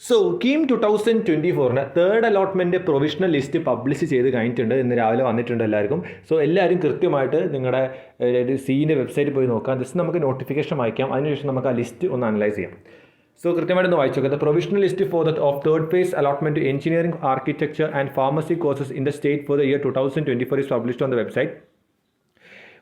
So KEAM 2024 third allotment provisional list publish ചെയ്ത് കഴിഞ്ഞിട്ടുണ്ട്. ഇന്ന് രാവിലെ വന്നിട്ടുണ്ട് എല്ലാവർക്കും. സോ എല്ലാവരും കൃത്യമായിട്ട് നിങ്ങളുടെ സീൻ്റെ വെബ്സൈറ്റിൽ പോയി നോക്കാം. ജസ്റ്റ് നമുക്ക് നോട്ടിഫിക്കേഷൻ വായിക്കാം, അതിനുശേഷം നമുക്ക് ആ ലിസ്റ്റ് ഒന്ന് അനലൈസ് ചെയ്യാം. സോ കൃത്യമായിട്ട് വായിച്ചു നോക്കാം. The provisional list for of third phase allotment to engineering, architecture and pharmacy courses in the state for the year 2024 is published on the website.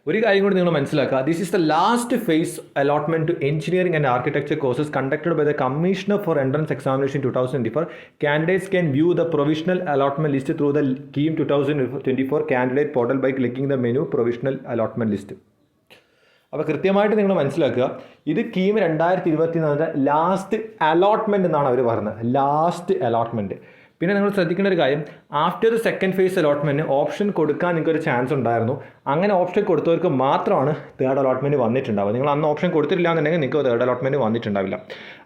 ഒരു കാര്യം കൂടി നിങ്ങൾ മനസ്സിലാക്കുക, this is the last phase allotment to engineering and architecture courses conducted by the commissioner for entrance examination 2024. Candidates can view the provisional allotment list through the KEAM 2024 candidate portal by clicking the menu provisional allotment list. അപ്പോൾ കൃത്യമായിട്ട് നിങ്ങൾ മനസ്സിലാക്കുക, ഇത് KEAM 2024 last allotment എന്നാണ് അവർ പറയുന്നത്, last allotment. പിന്നെ നിങ്ങൾ ശ്രദ്ധിക്കേണ്ട ഒരു കാര്യം, after the second phase allotment option കൊടുക്കാൻ നിങ്ങൾക്കൊരു ചാൻസ് ഉണ്ടായിരുന്നു. അങ്ങനെ ഓപ്ഷൻ കൊടുത്തവർക്ക് മാത്രമാണ് തേർഡ് അലോട്ട്മെൻറ്റ് വന്നിട്ടുണ്ടാവുക. നിങ്ങൾ അന്ന് ഓപ്ഷൻ കൊടുത്തിട്ടില്ല എന്നുണ്ടെങ്കിൽ നിങ്ങൾക്ക് തേർഡ് അലോട്ട്മെൻറ്റ് വന്നിട്ടുണ്ടാവില്ല.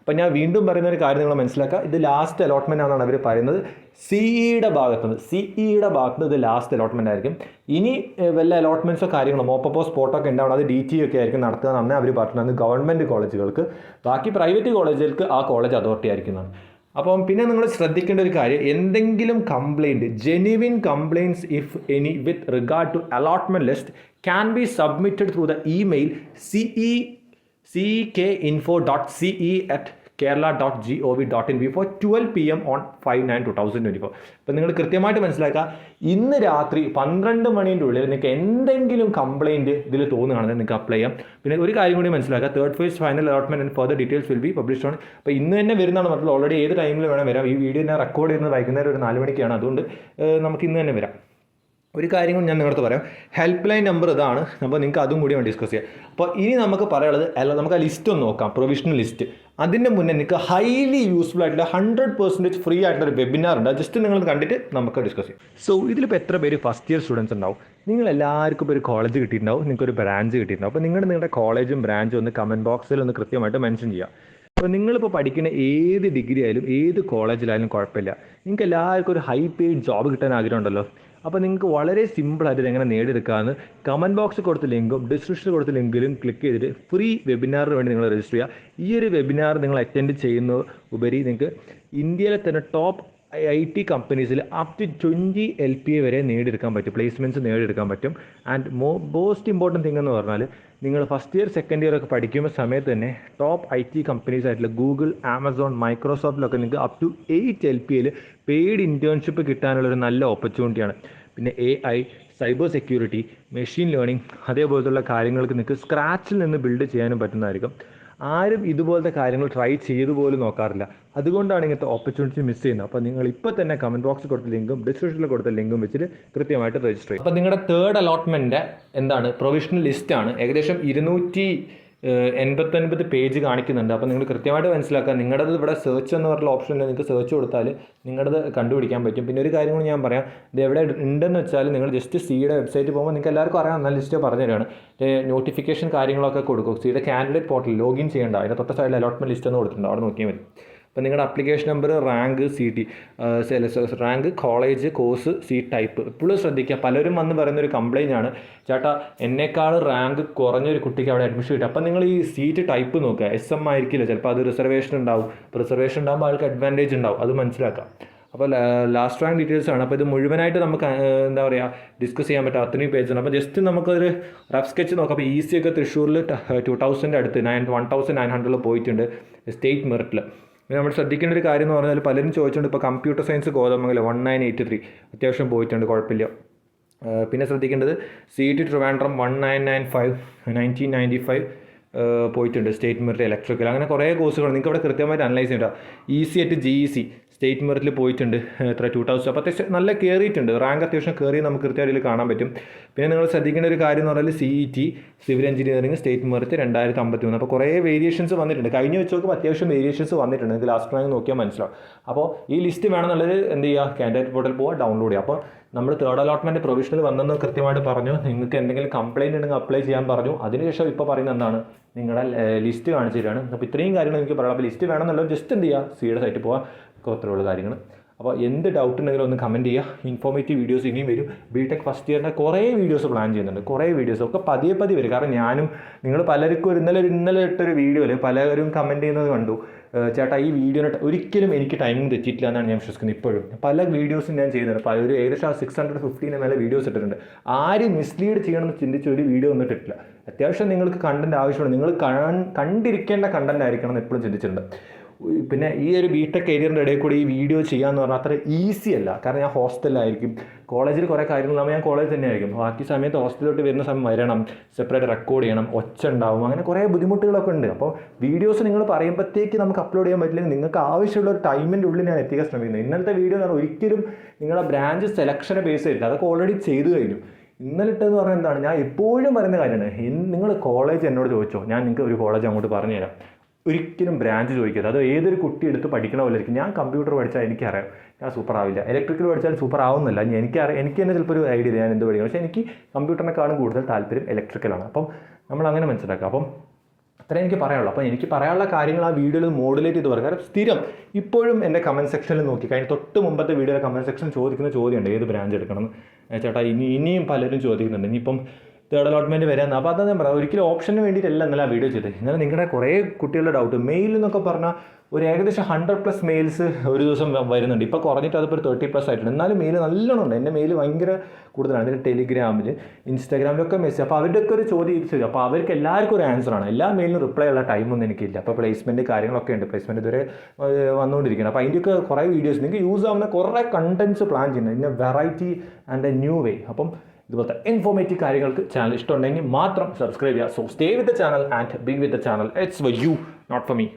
അപ്പോൾ ഞാൻ വീണ്ടും പറയുന്ന ഒരു കാര്യം നിങ്ങൾ മനസ്സിലാക്കുക, ഇത് ലാസ്റ്റ് അലോട്ട്മെൻറ്റ് ആണെന്നാണ് അവർ പറയുന്നത്. സിഇയുടെ ഭാഗത്തുനിന്ന് ഇത് ലാസ്റ്റ് അലോട്ട്മെൻറ്റ് ആയിരിക്കും. ഇനി വല്ല അലോട്ട്മെൻറ്റ്സോ കാര്യങ്ങളോ മോപ്പോ സ്പോട്ടൊക്കെ ഉണ്ടാവണം, അത് DT ഒക്കെ ആയിരിക്കും നടത്തുക എന്നാണ് അവർ പറഞ്ഞത്. ഗവൺമെൻറ് കോളേജുകൾക്ക്, ബാക്കി പ്രൈവറ്റ് കോളേജുകൾക്ക് ആ കോളേജ് അതോറിറ്റി ആയിരിക്കുന്നതാണ്. അപ്പം പിന്നെ നിങ്ങൾ ശ്രദ്ധിക്കേണ്ട ഒരു കാര്യം, എന്തെങ്കിലും complaint, genuine complaints if any with regard to allotment list can be submitted through the email cek.info.ce@kerala.gov.in before 12 PM on 5/9/2024. അപ്പോൾ നിങ്ങൾ കൃത്യമായിട്ട് മനസ്സിലാക്കുക, ഇന്ന് രാത്രി 12 മണിൻ്റെ ഉള്ളിൽ നിങ്ങൾക്ക് എന്തെങ്കിലും കംപ്ലയിൻറ്റ് ഇതിൽ തോന്നുകയാണെങ്കിൽ നിങ്ങൾക്ക് അപ്ലൈ ചെയ്യാം. പിന്നെ ഒരു കാര്യം കൂടി മനസ്സിലാക്കുക, third phase final allotment and further details will be published on. അപ്പോൾ ഇന്ന് തന്നെ വരുന്നതാണ് പറഞ്ഞത്. ഓൾറെഡി ഏത് ടൈമിൽ വേണം വരാം. ഈ വീഡിയോ ഞാൻ റെക്കോർഡ് ചെയ്യുന്നത് വൈകുന്നേരം ഒരു 4 മണിക്കാണ്. അതുകൊണ്ട് നമുക്ക് ഇന്ന് തന്നെ വരാം. ഒരു കാര്യം കൂടി ഞാൻ നിങ്ങളടുത്ത് പറയാം, ഹെൽപ്പ് ലൈൻ നമ്പർ ഇതാണ്. അപ്പോൾ നിങ്ങൾക്ക് അതും കൂടി ഡിസ്കസ് ചെയ്യാം. അപ്പോൾ ഇനി നമുക്ക് പറയാനുള്ളത്, നമുക്ക് ആ ലിസ്റ്റ് ഒന്ന് നോക്കാം, പ്രൊവിഷണൽ ലിസ്റ്റ്. അതിൻ്റെ മുന്നേ നിങ്ങൾക്ക് ഹൈലി യൂസ്ഫുൾ ആയിട്ടുള്ള 100% ഫ്രീ ആയിട്ടുള്ള ഒരു വെബിനാർ ഉണ്ട്. ജസ്റ്റ് നിങ്ങൾ കണ്ടിട്ട് നമുക്ക് ഡിസ്കസ് ചെയ്യാം. സോ ഇതിലിപ്പോൾ എത്ര പേര് ഫസ്റ്റ് ഇയർ സ്റ്റുഡൻസ് ഉണ്ടാവും? നിങ്ങൾ എല്ലാവർക്കും ഇപ്പോൾ ഒരു കോളേജ് കിട്ടിയിട്ടുണ്ടാവും, നിങ്ങൾക്കൊരു ബ്രാഞ്ച് കിട്ടിയിട്ടുണ്ടാവും. അപ്പോൾ നിങ്ങളുടെ കോളേജും ബ്രാഞ്ചും ഒന്ന് കമൻറ്റ് ബോക്സിൽ ഒന്ന് കൃത്യമായിട്ട് മെൻഷൻ ചെയ്യുക. അപ്പോൾ നിങ്ങളിപ്പോൾ പഠിക്കുന്ന ഏത് ഡിഗ്രി ആയാലും ഏത് കോളേജിലായാലും കുഴപ്പമില്ല, നിങ്ങൾക്ക് എല്ലാവർക്കും ഒരു ഹൈ പെയ്ഡ് ജോബ് കിട്ടാൻ ആഗ്രഹം ഉണ്ടല്ലോ. അപ്പോൾ നിങ്ങൾക്ക് വളരെ സിമ്പിളായിട്ട് ഇതെങ്ങനെ നേടിയെടുക്കാമെന്ന് കമൻറ്റ് ബോക്സിൽ കൊടുത്ത ലിങ്കും ഡിസ്ക്രിപ്ഷനിൽ കൊടുത്ത ലിങ്കിലും ക്ലിക്ക് ചെയ്തിട്ട് ഫ്രീ വെബിനാറിന് വേണ്ടി നിങ്ങൾ രജിസ്റ്റർ ചെയ്യുക. ഈ ഒരു വെബിനാർ നിങ്ങൾ അറ്റൻഡ് ചെയ്യുന്ന ഉപരി നിങ്ങൾക്ക് ഇന്ത്യയിലെ തന്നെ ടോപ്പ് IT കമ്പനീസിൽ അപ് ടു 20 LPA വരെ നേടിയെടുക്കാൻ പറ്റും, പ്ലേസ്മെൻറ്റ്സ് നേടിയെടുക്കാൻ പറ്റും. ആൻഡ് മോസ്റ്റ് ഇമ്പോർട്ടൻറ്റ് തിങ് എന്ന് പറഞ്ഞാൽ, നിങ്ങൾ ഫസ്റ്റ് ഇയർ സെക്കൻഡ് ഇയർ ഒക്കെ പഠിക്കുന്ന സമയത്ത് തന്നെ ടോപ്പ് IT കമ്പനീസ് ആയിട്ടുള്ള ഗൂഗിൾ, ആമസോൺ, മൈക്രോസോഫ്റ്റിലൊക്കെ നിങ്ങൾക്ക് അപ് ടു 8 LPAയിൽ പെയ്ഡ് ഇൻറ്റേൺഷിപ്പ് കിട്ടാനുള്ളൊരു നല്ല ഓപ്പർച്യൂണിറ്റിയാണ്. പിന്നെ AI, cyber security, machine learning അതേപോലത്തുള്ള കാര്യങ്ങൾക്ക് നിങ്ങൾക്ക് സ്ക്രാച്ചിൽ നിന്ന് ബിൽഡ് ചെയ്യാനും പറ്റുന്നതായിരിക്കും. ആരും ഇതുപോലത്തെ കാര്യങ്ങൾ ട്രൈ ചെയ്തു പോലും നോക്കാറില്ല. അതുകൊണ്ടാണ് ഇങ്ങനത്തെ ഓപ്പർച്യൂണിറ്റി മിസ് ചെയ്യുന്നത്. അപ്പോൾ നിങ്ങൾ ഇപ്പോൾ തന്നെ കമൻറ്റ് ബോക്സിൽ കൊടുത്ത ലിങ്കും ഡിസ്ക്രിപ്ഷനിൽ കൊടുത്ത ലിങ്കും വെച്ചിട്ട് കൃത്യമായിട്ട് രജിസ്റ്റർ ചെയ്യും. അപ്പോൾ നിങ്ങളുടെ തേർഡ് അലോട്ട്മെൻറ്റ് എന്താണ്, പ്രൊവിഷണൽ ലിസ്റ്റാണ്. ഏകദേശം 289 പേജ് കാണിക്കുന്നുണ്ട്. അപ്പോൾ നിങ്ങൾ കൃത്യമായിട്ട് മനസ്സിലാക്കുക, നിങ്ങളുടേത് ഇവിടെ സെർച്ച് എന്ന് പറഞ്ഞ ഓപ്ഷനിൽ നിങ്ങൾക്ക് സെർച്ച് കൊടുത്താൽ നിങ്ങളുടേത് കണ്ടുപിടിക്കാൻ പറ്റും. പിന്നെ ഒരു കാര്യം കൂടി ഞാൻ പറയാം, ഇത് എവിടെ ഉണ്ടെന്ന് വെച്ചാൽ നിങ്ങൾ ജസ്റ്റ് സിയുടെ വെബ്സൈറ്റിൽ പോകുമ്പോൾ നിങ്ങൾക്ക് എല്ലാവർക്കും അറിയാം, നല്ല ലിസ്റ്റ് പറഞ്ഞു തരാണ്. നോട്ടിഫിക്കേഷൻ കാര്യങ്ങളൊക്കെ കൊടുക്കും. സിയുടെ കാൻഡിഡേറ്റ് പോർട്ടൽ ലോഗിൻ ചെയ്യേണ്ട, അതിൻ്റെ തൊട്ട സൈഡിൽ അലോട്ട്മെൻറ്റ് ലിസ്റ്റ് എന്ന് കൊടുത്തിട്ടുണ്ട്, അവിടെ നോക്കിയാൽ മതി. അപ്പോൾ നിങ്ങളുടെ application number, rank, CT, rank, college, course, seat type. ഇപ്പോഴും ശ്രദ്ധിക്കുക, പലരും വന്ന് പറയുന്നൊരു കംപ്ലയിൻ്റ് ആണ്, ചേട്ടാ എന്നേക്കാൾ റാങ്ക് കുറഞ്ഞൊരു കുട്ടിക്ക് അവിടെ അഡ്മിഷൻ കിട്ടും. അപ്പോൾ നിങ്ങൾ ഈ സീറ്റ് ടൈപ്പ് നോക്കുക. SM ആയിരിക്കില്ല, ചിലപ്പോൾ അത് റിസർവേഷൻ ഉണ്ടാവും. അപ്പോൾ റിസർവേഷൻ ഉണ്ടാകുമ്പോൾ ആൾക്ക് അഡ്വാൻറ്റേജ് ഉണ്ടാവും, അത് മനസ്സിലാക്കാം. അപ്പോൾ ലാസ്റ്റ് റാങ്ക് ഡീറ്റെയിൽസ് ആണ്. അപ്പോൾ ഇത് മുഴുവനായിട്ട് നമുക്ക് എന്താ പറയുക ഡിസ്കസ് ചെയ്യാൻ പറ്റും, അത്രയും പേജാണ്. അപ്പോൾ ജസ്റ്റ് നമുക്കൊരു റഫ് സ്കെച്ച് നോക്കാം. അപ്പോൾ EC ഒക്കെ തൃശ്ശൂരിൽ 2000 അടുത്ത് 1900 പോയിട്ടുണ്ട് സ്റ്റേറ്റ് മെറിറ്റിൽ. പിന്നെ നമ്മൾ ശ്രദ്ധിക്കേണ്ട ഒരു കാര്യം എന്ന് പറഞ്ഞാൽ, പലരും ചോദിച്ചുകൊണ്ട് ഇപ്പോൾ കമ്പ്യൂട്ടർ സയൻസ് കോതമംഗലം 1983 അത്യാവശ്യം പോയിട്ടുണ്ട്, കുഴപ്പമില്ല. പിന്നെ ശ്രദ്ധിക്കേണ്ടത് CET ട്രിവാൻഡ്രം 1995 1995 പോയിട്ടുണ്ട് സ്റ്റേറ്റ് മെറിറ്റ് ഇലക്ട്രിക്കൽ. അങ്ങനെ കുറേ കോഴ്സുകൾ നിങ്ങൾക്ക് അവിടെ കൃത്യമായിട്ട് അനലൈസ് ചെയ്യേണ്ട. EC/GEC സ്റ്റേറ്റ് മെറിറ്റിൽ പോയിട്ടുണ്ട്, എത്ര 2000. അപ്പോൾ അത്യാവശ്യം നല്ല കയറിയിട്ടുണ്ട്, റാങ്ക് അത്യാവശ്യം കയറി നമുക്ക് കൃത്യമായിട്ട് കാണാൻ പറ്റും. പിന്നെ നിങ്ങൾ ശ്രദ്ധിക്കേണ്ട ഒരു കാര്യം എന്ന് പറഞ്ഞാൽ CET civil engineering state merit 2053. അപ്പോൾ കുറേ വേരിയേഷൻസ് വന്നിട്ടുണ്ട്, കഴിഞ്ഞ വെച്ച് നോക്കുമ്പോൾ അത്യാവശ്യം വേരിയേഷൻസ് വന്നിട്ടുണ്ട്. നിങ്ങൾക്ക് ലാസ്റ്റ് റാങ്ക് നോക്കിയാൽ മനസ്സിലാവും. അപ്പോൾ ഈ ലിസ്റ്റ് വേണമെന്നുള്ളത് എന്ത് ചെയ്യുക, കാൻഡിഡേറ്റ് പോർട്ടൽ പോവുക, ഡൗൺലോഡ് ചെയ്യുക. അപ്പോൾ നമ്മൾ തേർഡ് അലോട്ട്മെൻറ്റ് പ്രൊവിഷണൽ വന്നെന്ന് കൃത്യമായിട്ട് പറഞ്ഞു. നിങ്ങൾക്ക് എന്തെങ്കിലും കംപ്ലയിൻറ്റ് ഉണ്ടെങ്കിൽ അപ്ലൈ ചെയ്യാൻ പറഞ്ഞു. അതിനുശേഷം ഇപ്പോൾ പറയുന്നത് എന്താണ്, നിങ്ങളുടെ ലിസ്റ്റ് കാണിച്ചു തരാണ്. അപ്പോൾ ഇത്രയും കാര്യങ്ങൾ എനിക്ക് പറയാം. അപ്പോൾ ലിസ്റ്റ് വേണമെന്നുള്ളത് ജസ്റ്റ് എന്ത് ചെയ്യുക, സിയുടെ സൈറ്റിൽ പോവുക, അത്രയുള്ള കാര്യങ്ങൾ. അപ്പോൾ എന്ത് ഡൗട്ട് ഉണ്ടെങ്കിലും ഒന്ന് കമൻറ്റ് ചെയ്യുക. ഇൻഫോർമേറ്റീവ് വീഡിയോസ് ഇനിയും വരും. BTech ഫസ്റ്റ് ഇയറിൻ്റെ കുറേ വീഡിയോസ് പ്ലാൻ ചെയ്യുന്നുണ്ട്, കുറേ വീഡിയോസ് ഒക്കെ പതിയെ വരും. കാരണം ഞാനും നിങ്ങൾ പലർക്കും ഇന്നലെ ഇട്ടൊരു വീഡിയോയിൽ പലരും കമൻറ്റ് ചെയ്യുന്നത് കണ്ടു, ചേട്ടാ ഈ വീഡിയോനെ ഒരിക്കലും എനിക്ക് ടൈമിംഗ് തെറ്റിയിട്ടില്ല എന്നാണ് ഞാൻ വിശ്വസിക്കുന്നത്. ഇപ്പോഴും പല വീഡിയോസും ഞാൻ ചെയ്യുന്നുണ്ട്. പല ഒരു ഏകദേശം 650 മേലെ വീഡിയോസ് ഇട്ടിട്ടുണ്ട്. ആരും മിസ്ലീഡ് ചെയ്യണമെന്ന് ചിന്തിച്ച് ഒരു വീഡിയോ ഒന്നും ഇട്ടിട്ടില്ല. അത്യാവശ്യം നിങ്ങൾക്ക് കണ്ടന്റ് ആവശ്യമാണ്, നിങ്ങൾ കണ്ടിരിക്കേണ്ട കണ്ടന്റ് ആയിരിക്കണം എന്ന് എപ്പോഴും ചിന്തിച്ചിട്ടുണ്ട്. പിന്നെ ഈ ഒരു ബിടെക് കരിയറിൻ്റെ ഇടയിൽ കൂടി ഈ വീഡിയോ ചെയ്യാമെന്ന് പറഞ്ഞാൽ അത്ര ഈസി അല്ല. കാരണം ഞാൻ ഹോസ്റ്റലിലായിരിക്കും, കോളേജിൽ കുറേ കാര്യങ്ങളാകുമ്പോൾ ഞാൻ കോളേജ് തന്നെ ആയിരിക്കും. ബാക്കി സമയത്ത് ഹോസ്റ്റലിലോട്ട് വരുന്ന സമയം വരണം, സെപ്പറേറ്റ് റെക്കോർഡ് ചെയ്യണം, ഒച്ച ഉണ്ടാവും, അങ്ങനെ കുറേ ബുദ്ധിമുട്ടുകളൊക്കെ ഉണ്ട്. അപ്പോൾ വീഡിയോസ് നിങ്ങൾ പറയുമ്പോഴത്തേക്ക് നമുക്ക് അപ്ലോഡ് ചെയ്യാൻ പറ്റില്ലെങ്കിൽ നിങ്ങൾക്ക് ആവശ്യമുള്ള ഒരു ടൈമിൻ്റെ ഉള്ളിൽ ഞാൻ എത്തിക്കാൻ ശ്രമിക്കുന്നത്. ഇന്നലത്തെ വീഡിയോ എന്ന് പറഞ്ഞാൽ ഒരിക്കലും നിങ്ങളുടെ ബ്രാഞ്ച് സെലക്ഷനെ ബേസ് ചെയ്തില്ല, അതൊക്കെ ഓൾറെഡി ചെയ്തു കഴിഞ്ഞു. ഇന്നലെ ഇട്ടെന്ന് പറഞ്ഞാൽ എന്താണ്, ഞാൻ എപ്പോഴും പറയുന്ന കാര്യമാണ്, നിങ്ങൾ കോളേജ് എന്നോട് ചോദിച്ചോ, ഞാൻ നിങ്ങൾക്ക് ഒരു കോളേജ് അങ്ങോട്ട് പറഞ്ഞു തരാം. ഒരിക്കലും ബ്രാഞ്ച് ചോദിക്കരുത്. അത് ഏതൊരു കുട്ടി എടുത്ത് പഠിക്കണ പോലെ ആയിരിക്കും. ഞാൻ കമ്പ്യൂട്ടർ പഠിച്ചാൽ എനിക്കറിയാം ഞാൻ സൂപ്പർ ആവില്ല, ഇലക്ട്രിക്കൽ പഠിച്ചാൽ സൂപ്പർ ആവുന്നില്ല. എനിക്ക് തന്നെ ചിലപ്പോൾ ഒരു ഐഡിയ ഞാൻ എന്ത് പഠിക്കണം, പക്ഷേ എനിക്ക് കമ്പ്യൂട്ടറിനെക്കാളും കൂടുതൽ താല്പര്യം ഇലക്ട്രിക്കലാണ്. അപ്പം നമ്മൾ അങ്ങനെ മനസ്സിലാക്കുക. അപ്പം അത്രേ എനിക്ക് പറയാനുള്ളൂ. അപ്പോൾ എനിക്ക് പറയാനുള്ള കാര്യങ്ങൾ ആ വീഡിയോയിൽ മോഡുലേറ്റ് ചെയ്ത് പറയുക. കാരണം സ്ഥിരം ഇപ്പോഴും എൻ്റെ കമൻറ്റ് സെക്ഷനിൽ നോക്കി കഴിഞ്ഞ തൊട്ട് മുമ്പത്തെ വീഡിയോയിലെ കമൻറ്റ് സെക്ഷൻ ചോദിക്കുന്ന ചോദ്യമുണ്ട്, ഏത് ബ്രാഞ്ച് എടുക്കണം ചേട്ടാ. ഇനിയും പലരും ചോദിക്കുന്നുണ്ട്, ഇനിയിപ്പം തേർഡ് അലോട്ട്മെൻറ്റ് വരാമെന്ന്. അപ്പോൾ അതാ ഞാൻ പറയാം, ഒരിക്കലും ഓപ്ഷന് വേണ്ടിയിട്ടല്ല ഇന്നലെ ആ വീഡിയോ ചെയ്തത്. ഇന്നലെ നിങ്ങളുടെ കുറേ കുട്ടികളുടെ ഡൗട്ട് മെയിൽ എന്നൊക്കെ പറഞ്ഞാൽ ഒരു ഏകദേശം 100+ മെയിൽസ് ഒരു ദിവസം വരുന്നുണ്ട്. ഇപ്പോൾ കുറഞ്ഞിട്ട് അതിപ്പോൾ 30+ ആയിട്ടുണ്ട്. എന്നാലും മെയിൽ നല്ലോണം ഉണ്ട്. എൻ്റെ മെയിൽ ഭയങ്കര കൂടുതലാണ്. എൻ്റെ ടെലിഗ്രാമിൽ ഇൻസ്റ്റാഗ്രാമിലൊക്കെ മെസ്സേജ്. അപ്പോൾ അവരുടെയൊക്കെ ഒരു ചോദ്യം, അപ്പോൾ അവർക്ക് എല്ലാവർക്കും ഒരു ആൻസറാണ്. എല്ലാ മെയിലിനും റിപ്ലൈ ഉള്ള ടൈമൊന്നും എനിക്കില്ല. അപ്പോൾ പ്ലേസ്മെൻറ്റ് കാര്യങ്ങളൊക്കെ ഉണ്ട്, പ്ലേസ്മെൻറ്റ് ഇതുവരെ വന്നുകൊണ്ടിരിക്കുകയാണ്. അപ്പോൾ അതിൻ്റെയൊക്കെ കുറേ വീഡിയോസ് നിങ്ങൾക്ക് യൂസ് ആവുന്ന കുറേ കണ്ടൻറ്റ്സ് പ്ലാൻ ചെയ്യുന്നത് ഇന്ന variety and a new way. അപ്പം ഇതുപോലത്തെ ഇൻഫോർമേറ്റീവ് കാര്യങ്ങൾക്ക് ചാനൽ ഇഷ്ടമുണ്ടെങ്കിൽ മാത്രം സബ്സ്ക്രൈബ് ചെയ്യുക. So stay with the channel and be with the channel. It's for you, not for me.